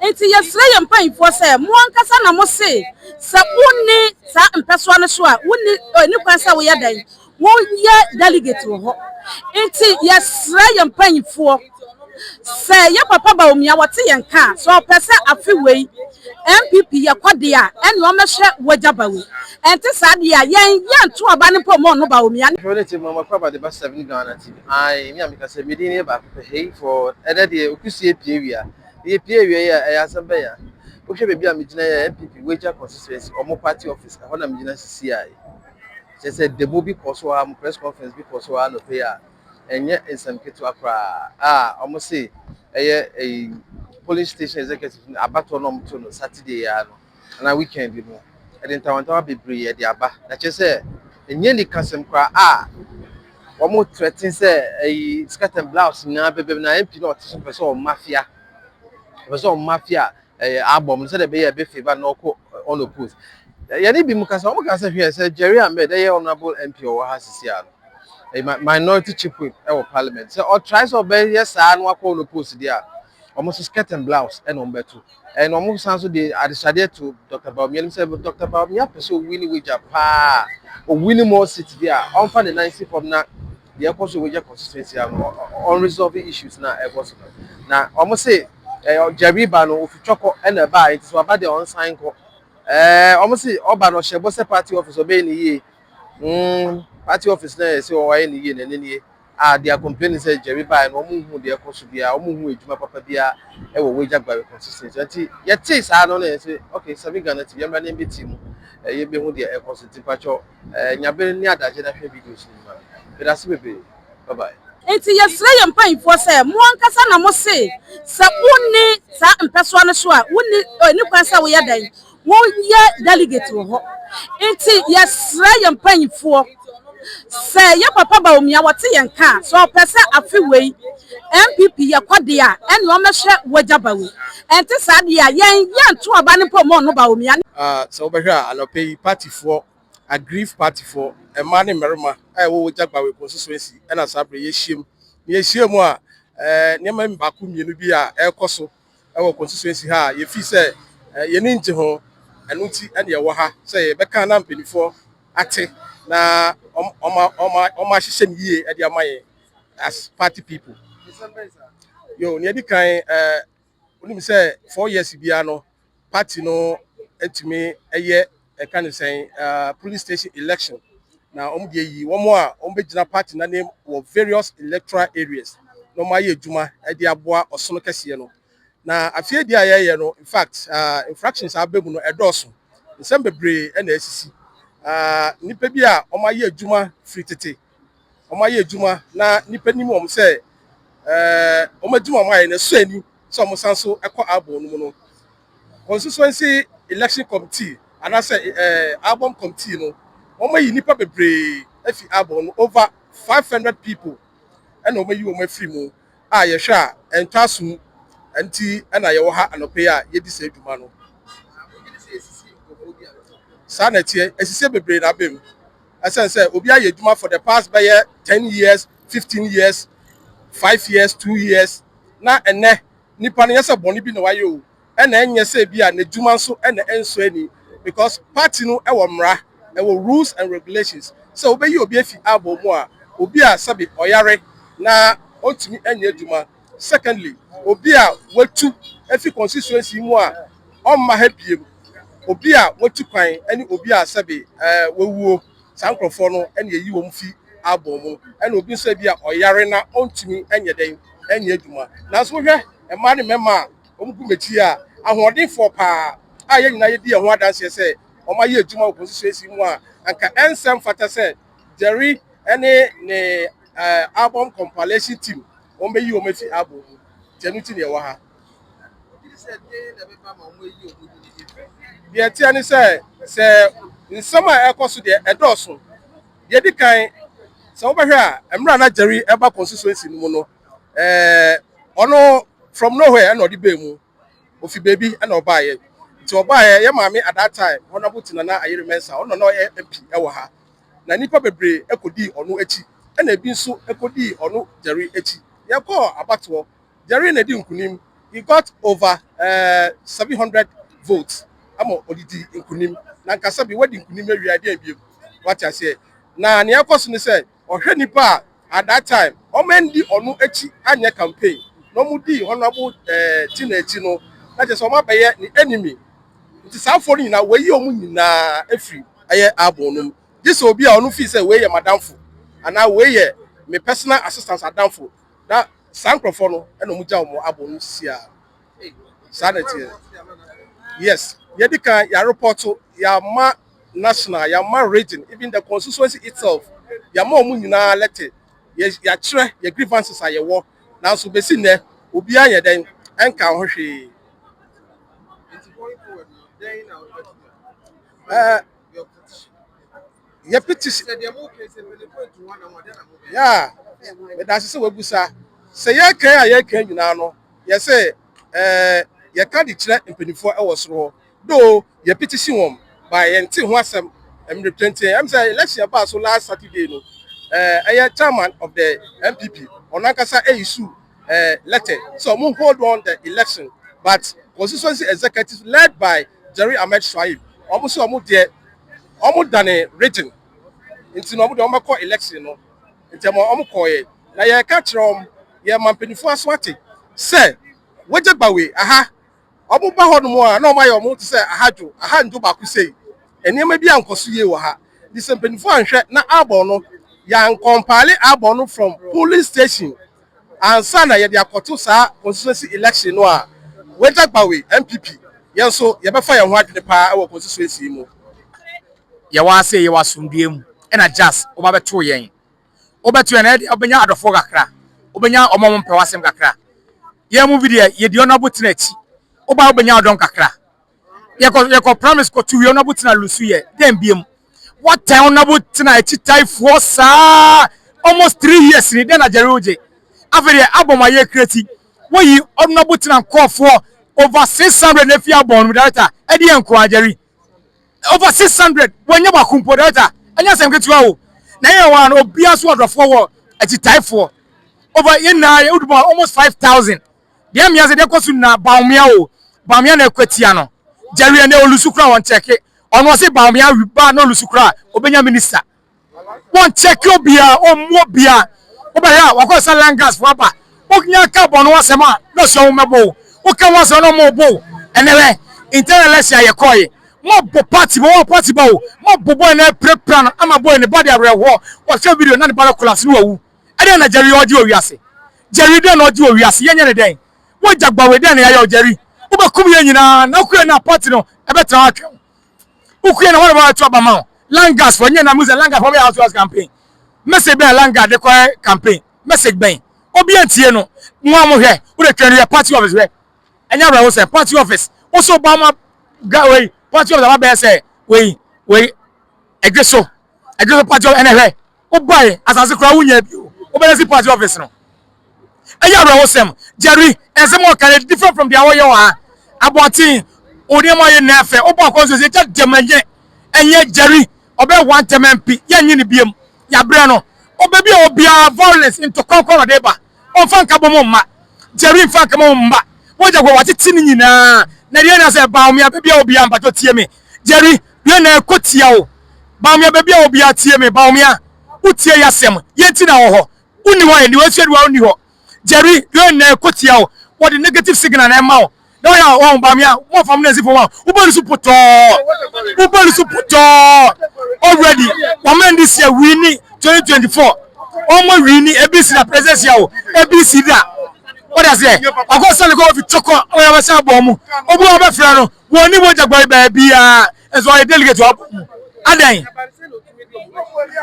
Enti yesre yempanfo se mo ankasa na mo se wonni sa mpeso no so a wonni ni kwansa wo yedan wo ye delegate wo ho. Enti yesre yempanfo se ye papa ba omia wote yenka so pese afi wei MPP yakode a ene o mehwe Weija Gbawe enti sade a yen to aba ne po mo no ba omia Relative mama kwaba de ba 7 Ghana TV. I me am say me din ba hey for other day okusie piewia. E piewia ya asamba ya. Ohwe be bia me gina ya MPP Weija Constituency omo party office ho na me gina CCI. She said the movie koso am press conference bi koso no pay a enye ensam ketu akra omo say a police station executive abato no mto no Saturday ya no na weekend bi no. E den tawantawa bebre ye de aba. Na che say enye ni kasem kwa omo threaten say skirt and blouse na bebe na MP no otiso person mafia album say the be favor no ko on oppose ya ni bi mu kasa omo kasa hwe say Jerry Ahmed honorable MP o ha sisia no minority chief whip e parliament say or tries or be yes no akọ on oppose dia omo skirt and blouse and on beto and omo sanso dey adishade to Dr. Bawumia say Dr. Bawumia person win Weija pa o win more seats there on for the 90 from na the apostle Weija constituency unresolved issues na e boss na omo say Jerry ba no ofichoko and e ba it so about the on sign ko omo say oba no shebo say party office obey ni ye party office na say o why ni ye na ni they are complaining say Jerry ba no omo hu de ekoso bia omo hu ejuma papa bia e wo Weija Gbawe constituency anti ye tie sa no na say okay 7 Ghana TV yamba na mbeti mu ye be hu de ekoso tipacho nyabe ni adaje na hwe videos ni ma bedase bebe bye bye. Enti yesre yempanfo se mo ankasa na mo se wonni sa mpeso no so a wonni ni kwansa wo yedan wo ye delegate wo ho. Enti yesre yempanfo se ye papa ba omia wote yenka so pese afi wei MPP yakode a ene o mehwe Weija Gbawe enti sade a yen to aba ne po mo no ba omia so obehwa anope party for aggrieve party for e ma ne merima wo Weija Gbawe constituency e na sabre ye hiem a ne ma mbako mienu bi a ekoso e wo constituency ha ye fi se ye ni nje ho enu ti ene ye wo ha se ye beka na mpenifo ate na oma hihye ni ye e de amaye as party people yo ne di kan onim say 4 years bia no party no etimi eye e kan say police station election na de yi wo begina party na name of various electoral areas no ma ye adwuma e de aboa osono kese no na afie dia ye no in fact infractions abegu no edoso nsem bebre e na asisi nipa bi a o ma ye adwuma free tete o ma ye adwuma na nipa nim o say o ma adwuma ma ye na so ani so mo sanso ekọ abo no no constituency election committee and I say album committee no o ma yi nipa bebre afi abo no over 500 people and o ma yi o ma free mu a ye hwa entwaso anti na ye wo ha anope a ye di se adwuma no sanete esise bebre na bem asen say obi aye adwuma for the past by 10 years 15 years 5 years 2 years na ene nipa no yesa boni bi na waye o ena enye say bi a na adwuma so ena enso ani because party no e wo mra e wo rules and regulations so obeyi obi afi abo mu a obi a sabi oyare na ontumi enye adwuma secondly obi a watu afi constituency mu a omma ha biem obi a watu kwan ene obi a sabi wewuo sankrofo no ene yi wo mfi abo mu ene obi so bi a oyare na ontumi enye den enye adwuma na so hwe e ma ne mema omgu mechi a ahoden for pa a ye nyina ye di ho adanse se o ma ye adwuma constituency mu a anka ensem fata se Jerry ene ne album compilation team o meyi o mefi album tenuti ne wa ha ye ti ani se nsema ekoso de edoso ye di kan se obehwe a emra na Jerry eba constituency mu no ono from nowhere and odi be mu ofi baby and obaye ti obaye ye maame at that time honorable tinana ayere mensa ono no ye MP e wo ha na nipa bebre ekodi ono echi na ebi nso ekodi ono Jerry echi ye ko abato Jerry na di nkunim he got over 700 votes. I'm odidi nkunim. Na nkasa bi wadi nkunim awiade abiem. What I say. Na ne akoso ne say ohwe nipa at that time omendi onu echi anya campaign. No mudi honorable Tina echi no. Na je so mabaye ni enemy. Nti sanfo ni na weyi omu nyina afri aye abonum. This obi a onu fi say we ye madamfo. Ana we ye me personal assistant adamfo. That sankrofo no e no mu ja omo abonum sia. Sanity. Yes. Yedika ya report ya ma national, ya ma region, even the constituency itself. Ya ma omu nyina lete. Ya kire ya grievances are your now so be seen there obi anye den enka ho hwe. Your petition. Yeah. But that's so we busa. Say ye kan nyina no. Ye say ye can declare impenifo e was ro. Though ye petition won by enti ho asem representing. I'm say election about so last Saturday no. Chairman of the MPP onankasa issue letter. So we hold on the election, but constituency executive led by Jerry Ahmed Swaib almost done a region into no call election no into koye na ye catch ye mampenifo aswati say Weija Gbawe aha omo ba ho no mo a na omo ayo mo to say aha ndo ba ku sei enema bi ankoso ye wo ha di sempenifo anhwe na abon no yan compile abon no from polling station and sana ye de akoto sa constituency election no a Weija Gbawe NPP yen so ye be fa ye ho adwene pa e wo constituency mu ye wa say ye wasundue mu e na just oba beto yen obeto yen e obenya adofo kakra obenya omom mpe wasem kakra ye mu bi de ye di onabo tena chi oba obenya odon kakra ye ko promise ko tu ye onabo tena lusu ye dem biem what time onabo tena chi taifo sa almost 3 years ni den na jeroje afere aboma ye kreti wo yi onabo tena nkofo over 600 na fi abon mu data e de enko ajeri over 600 when you back kumpo data anya sem ketua o na ye wan obia so odofo wo atitaifo over in na you do almost 5,000 dem ya ze de kosu na baumia o baumia na ekwatia no jeri na olusukura won check ono se baumia ba na olusukura obenya minister won check obia o mo bia obaya wakosa langas for aba ognya carbon no asema no so mebo o kan wasa no mo bo enere internal election ye koy mo bo party mo mo boy na prepare ama boy ne body arewo wo show video na ne bala class no wu ade na Jerry oji owiase Jerry de na oji owiase yenye ne den Weija Gbawe de na ya Jerry wo be kum ye nyina na kuye na party no e be tra atwe wo kuye na wo ba to abama langas for nye na muze langas for be house campaign message be langas de campaign message ben obi antie no nwa mo hwe wo de twere party office we enya bra wo say party office wo so ba Gawe party of the best say we egreso party of anywhere o buy asase kra wunya bi o be see party office no eya bra wosem Jerry ensem o can different from the awoye wa abotin odi mo ye na fe o ba ko so se ja demanye enye Jerry obe one term MP ya nyi ni biem ya bre no obe bi obia violence into conquer de ba on fan ka bomo ma Jerry fan ka mo mba Weija Gbawe watiti ni nyina na dia na say baumia be bia obi ambato tie me Jerry dia na ekotia o baumia be bia obi atie me baumia utie yasem yenti na wo ho uni ho ni wasiedu wa uni ho Jerry dia na ekotia o what the negative signal na ma o na ya wo baumia mo fam na sifo wa ubolu supoto already woman this year winning 2024 almost winning ABC na presence ya o ABC da what does it? I go sell go with choco or I was a bomb. Obu Oba Frano, one new Weija Gbawe baby, as I delegate to Aden.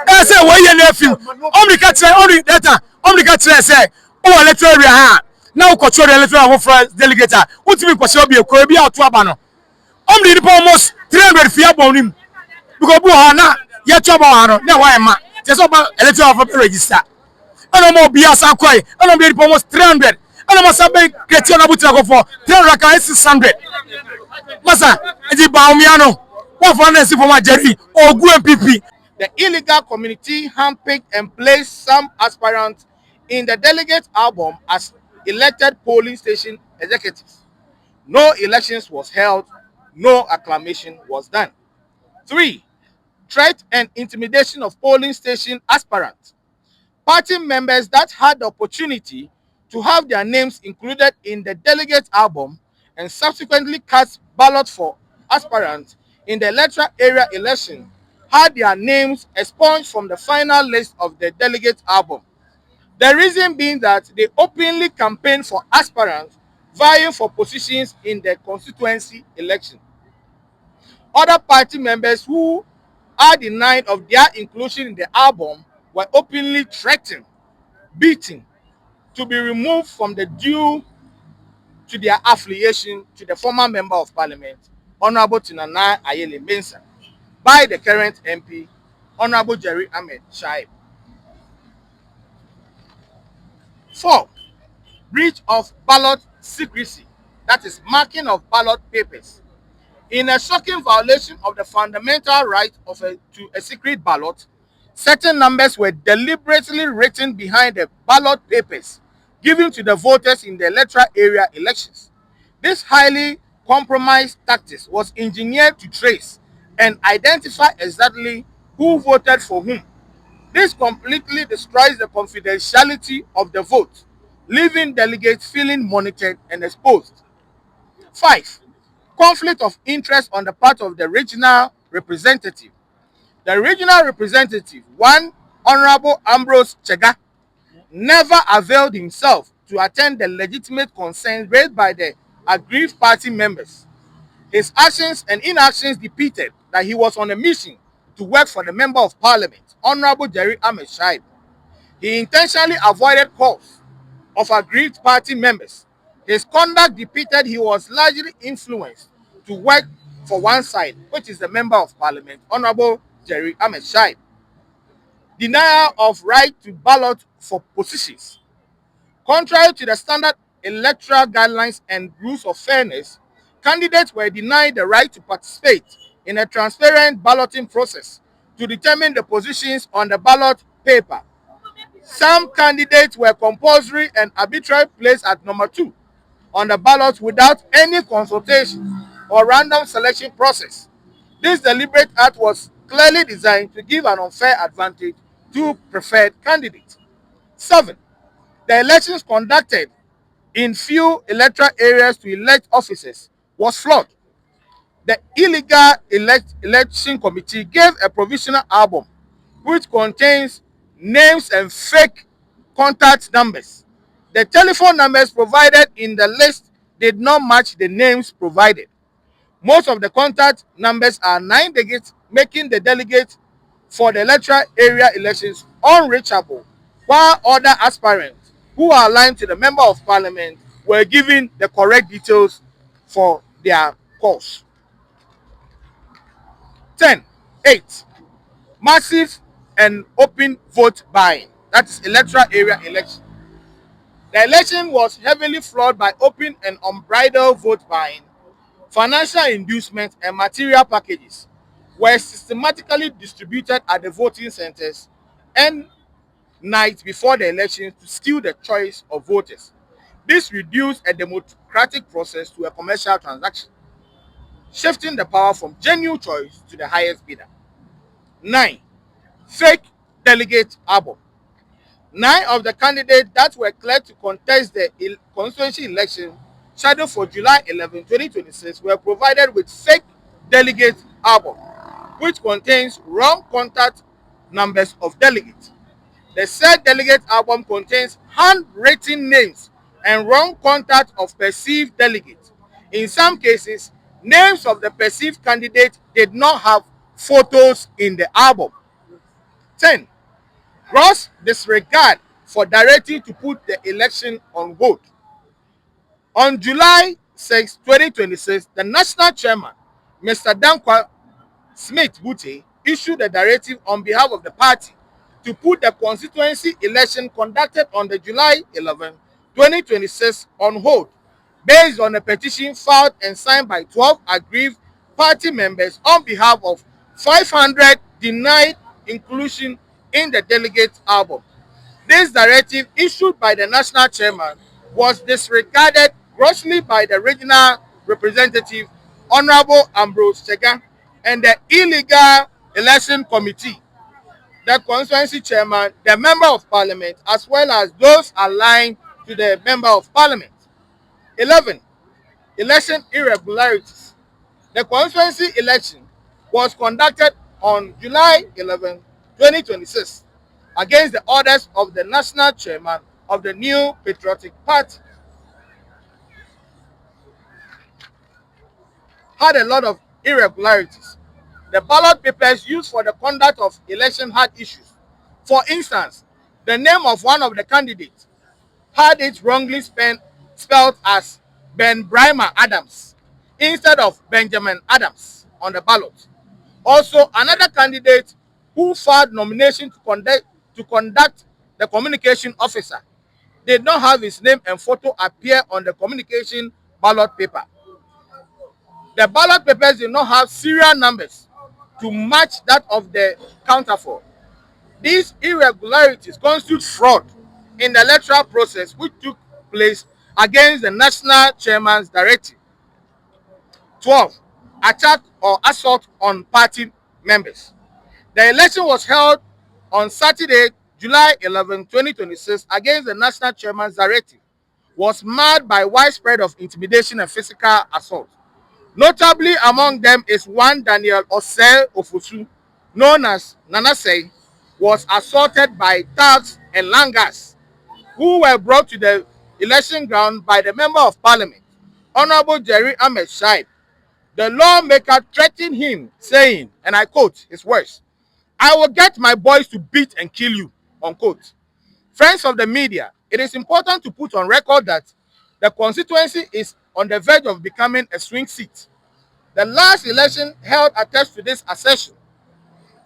I say, why you nephew? Only catch only data, only catch say, oh, electoral area. Now, control the electoral delegate. What do you mean, Kosobi, Kobe out to Abano? Only almost 300 feet on him. Because Buhana, yet Chabano, no, why am I? Just about electoral register. I don't know, Biasa Koi, I don't be almost 300. And I must have been creating a butcher for 300. Masa, it's Baumiano. What for next for my Jerry or MPP? The illegal community handpicked and placed some aspirants in the delegate album as elected polling station executives. No elections was held, no acclamation was done. 3. Threat and intimidation of polling station aspirants. Party members that had the opportunity to have their names included in the delegate album and subsequently cast ballot for aspirants in the electoral area election had their names expunged from the final list of the delegate album. The reason being that they openly campaigned for aspirants vying for positions in the constituency election. Other party members who are denied of their inclusion in the album were openly threatened, beaten, to be removed from the due to their affiliation to the former member of parliament, Honorable Tinana Ayele Mensah, by the current MP, Honorable Jerry Ahmed Shaib. 4. Breach of ballot secrecy, that is marking of ballot papers. In a shocking violation of the fundamental right to a secret ballot, certain numbers were deliberately written behind the ballot papers given to the voters in the electoral area elections. This highly compromised tactics was engineered to trace and identify exactly who voted for whom. This completely destroys the confidentiality of the vote, leaving delegates feeling monitored and exposed. 5. Conflict of interest on the part of the regional representative. The regional representative, one Honorable Ambrose Chega, never availed himself to attend the legitimate concerns raised by the aggrieved party members. His actions and inactions depicted that he was on a mission to work for the Member of Parliament, Honorable Jerry Ahmed Shaib. He intentionally avoided calls of aggrieved party members. His conduct depicted he was largely influenced to work for one side, which is the Member of Parliament, Honorable Jerry Ahmed Shaib. Denial of right to ballot for positions. Contrary to the standard electoral guidelines and rules of fairness, candidates were denied the right to participate in a transparent balloting process to determine the positions on the ballot paper. Some candidates were compulsory and arbitrarily placed at number 2 on the ballot without any consultation or random selection process. This deliberate act was clearly designed to give an unfair advantage to preferred candidates. 7. The elections conducted in few electoral areas to elect officers was flawed. The illegal election committee gave a provisional album which contains names and fake contact numbers. The telephone numbers provided in the list did not match the names provided. Most of the contact numbers are 9 digits, making the delegates for the electoral area elections unreachable, while other aspirants who are aligned to the Member of Parliament were given the correct details for their calls. 10. 8. Massive and open vote buying, that is electoral area election. The election was heavily flawed by open and unbridled vote buying. Financial inducements and material packages were systematically distributed at the voting centers and night before the election to steal the choice of voters. This reduced a democratic process to a commercial transaction, shifting the power from genuine choice to the highest bidder. 9. Fake delegate album. 9 of the candidates that were cleared to contest the constituency election scheduled for July 11, 2026 were provided with fake delegate album, which contains wrong contact numbers of delegates. The said delegate album contains handwritten names and wrong contact of perceived delegates. In some cases, names of the perceived candidate did not have photos in the album. 10. Gross disregard for directing to put the election on hold. On July 6, 2026, the national chairman, Mr. Dankwa Smith Bute, issued a directive on behalf of the party to put the constituency election conducted on the July 11, 2026 on hold, based on a petition filed and signed by 12 aggrieved party members on behalf of 500 denied inclusion in the delegate album. This directive, issued by the national chairman, was disregarded grossly by the regional representative, Honorable Ambrose Chega, and the illegal election committee, the constituency chairman, the member of parliament, as well as those aligned to the member of parliament. 11. Election irregularities. The constituency election was conducted on July 11, 2026, against the orders of the national chairman of the New Patriotic Party. Had a lot of irregularities. The ballot papers used for the conduct of election had issues. For instance, the name of one of the candidates had it wrongly spelled as Ben Brimer Adams instead of Benjamin Adams on the ballot. Also, another candidate who filed nomination to conduct the communication officer did not have his name and photo appear on the communication ballot paper. The ballot papers did not have serial numbers to match that of the counterfeit. These irregularities constitute fraud in the electoral process which took place against the national chairman's directive. 12. Attack or assault on party members. The election was held on Saturday, July 11, 2026 against the national chairman's directive was marred by widespread of intimidation and physical assault. Notably among them is one Daniel Osei Ofosu, known as Nanasei, was assaulted by thugs and langas who were brought to the election ground by the Member of Parliament, Honorable Jerry Ahmed Shaib. The lawmaker threatened him, saying, and I quote his words, "I will get my boys to beat and kill you," unquote. Friends of the media, it is important to put on record that the constituency is on the verge of becoming a swing seat. The last election held attests to this assertion.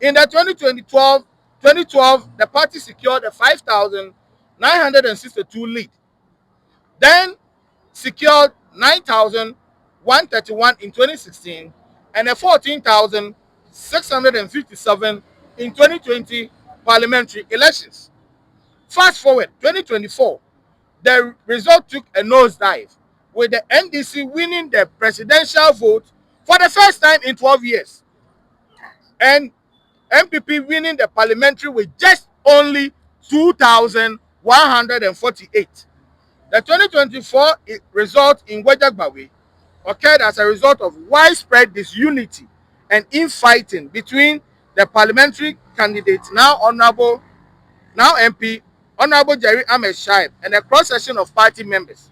In the 2012, the party secured a 5,962 lead, then secured 9,131 in 2016 and a 14,657 in 2020 parliamentary elections. Fast forward 2024, the result took a nosedive, with the NDC winning the presidential vote for the first time in 12 years, and MPP winning the parliamentary with just only 2,148. The 2024 result in Weija Gbawe occurred as a result of widespread disunity and infighting between the parliamentary candidate, now MP, Honorable Jerry Ahmed Shaib, and a cross-section of party members.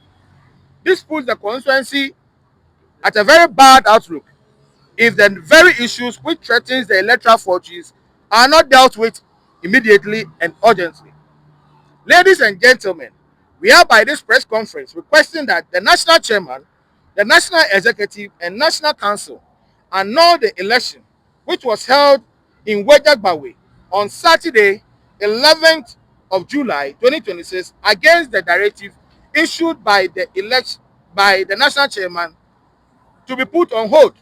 This puts the constituency at a very bad outlook if the very issues which threatens the electoral fortunes are not dealt with immediately and urgently. Ladies and gentlemen, we are by this press conference requesting that the national chairman, the national executive, and national council annul the election which was held in Weija Gbawe on Saturday, 11th of July 2026 against the directive issued by the national chairman to be put on hold.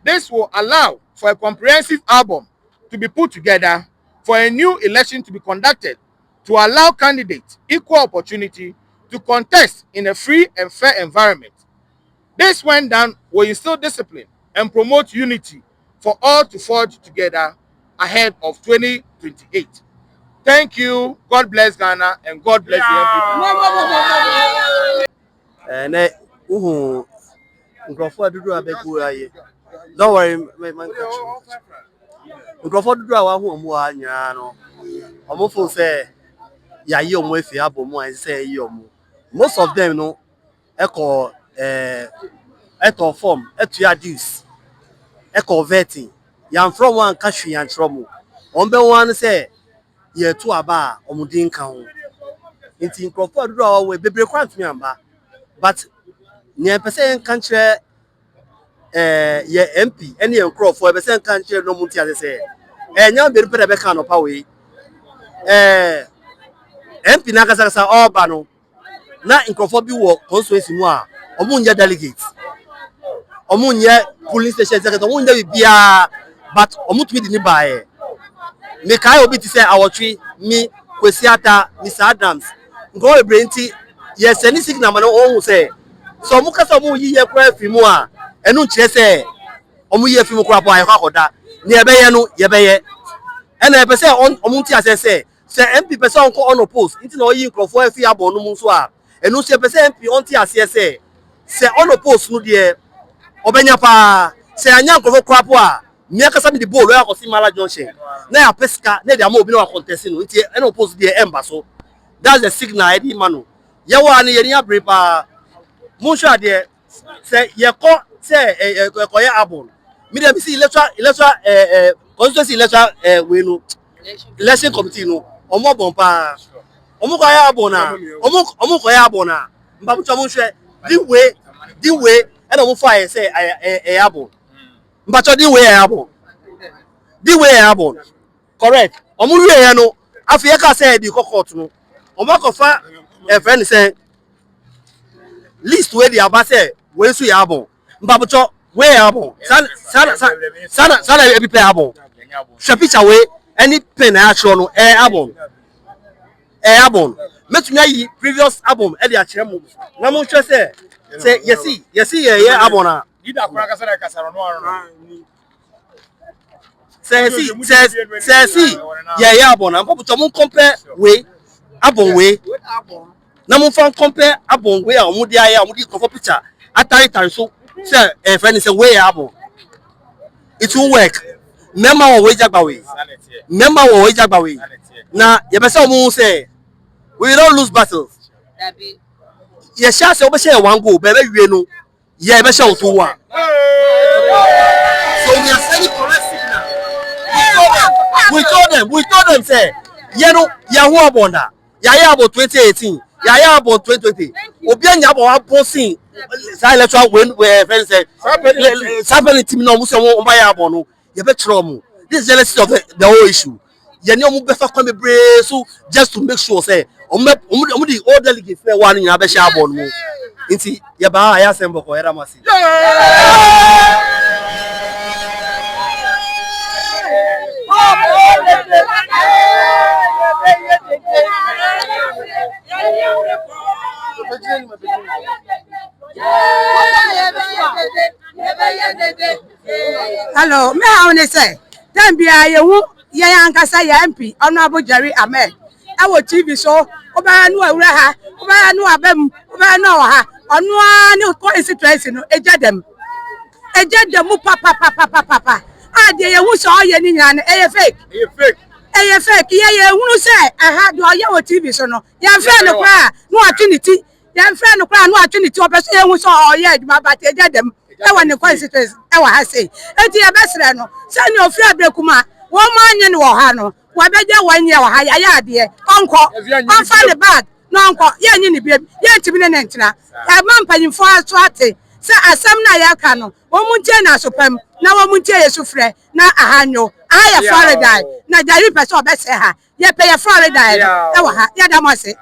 This will allow for a comprehensive album to be put together for a new election to be conducted to allow candidates equal opportunity to contest in a free and fair environment. This, when done, will instill discipline and promote unity for all to forge together ahead of 2028. Thank you. God bless Ghana and God bless the MPP. Don't worry, man. Microphone do our home. Say, yeah, you with the album, and say, you. Most of them, no, echo, echo form, echo dues, echo vetting. Yam from one country and trouble. On the one say, ye to a bar, Omudin count. In Crawford, draw away, baby, quite me, but near percent country. Ye MP any crop for percent country no muti as say nya be pere be kan opa we MP na kasa all ba no na nkofo bi wo constituency mu a omunye delegates omunye police station executive omunye bia but omutumi di ni ba me kai obi ti say awotwe mi Kwesi Ata Mr Adams ngo ebrenti yes any signal man ohun say so mu kasa mu yi ye kwa fi mu a enu nkyere se omu ye fi mu kura po aye kwa koda ne ebe ye no ye be ye ena ebe se omu ti ase se MP person ko on oppose nti na oyi nkrofo afi abon no mu so a enu se person MP on ti ase se on oppose no de obenya pa se anya nkrofo kura po a me kasa mi di ball ya ko si mala junction na ya pesca na de ama obi na contest no nti ena oppose de emba so that's the signal edi manu ye wa ni ye ni abre pa mu sure de se ye ko se ko ye abon mi dem see electoral constituency electoral we no election committee no omo bon pa omo ko ya abon na omo ko ya abon na mba bu chomo hwe di way e na mo fa ye say abon mba cho di way abon correct omo ru ye no afi ye ka say di court no omo ko fa friend say list we di aba say we su ya abon mba bu cho we abon sana ebi pe abon hwe picture we any pen na show no abon metumi ayi previous album e dey akere mu na mo hwe say yesi ye abon na leader kura kasa na kasa no say ye abon na pop to mo compare we abon we na mo fan compare abon we a mo dey aya mo dey cover picture atari so say friend say we abon it will work member wo Weija Gbawe na ye be say mo say we don't lose battles ye sha say we share one goal be wie no ye be share to one so we are sending correct signal we told them say ye no ye ho abonda ya about 2018 ya about 2020 obi anya about bossing say electoral when friends say somebody team no mo say won buy abon no ye be tro mo this jealousy of the whole issue ye ni omu be fa come be so just to make sure say omu the all delegates na one nya be share abon mo nti ye ba aya sembo ko era masi Hello, me how they say? Then be a you yankasa ya MP Honorable Jerry Ahmed. I will TV show oba nu awura ha oba nu abam oba nu ha onu ani constituency no eja dem papa ade ye hu so ye ni nya na e fake ye hu say aha do ye wo TV so no ye friend no kwa no atwinity ye friend no kwa no atwinity obeso ye hu so ye aduma but eja dem e woni constituency e wa ha say enti ye besre no se ni ofi abrekuma wo ma anye ni wo ha no wa beje wanye wo ha ya ade onko on fa the bag no onko ye nyi ni biem ye ntimi ne ntina e ma mpanyimfo aso ate se asem na ya ka no wo muntie na asopam na wo muntie yesu frɛ na ahanyo aya Florida na jari pese obese ha ye pe ye Florida e wa ha ya da mo se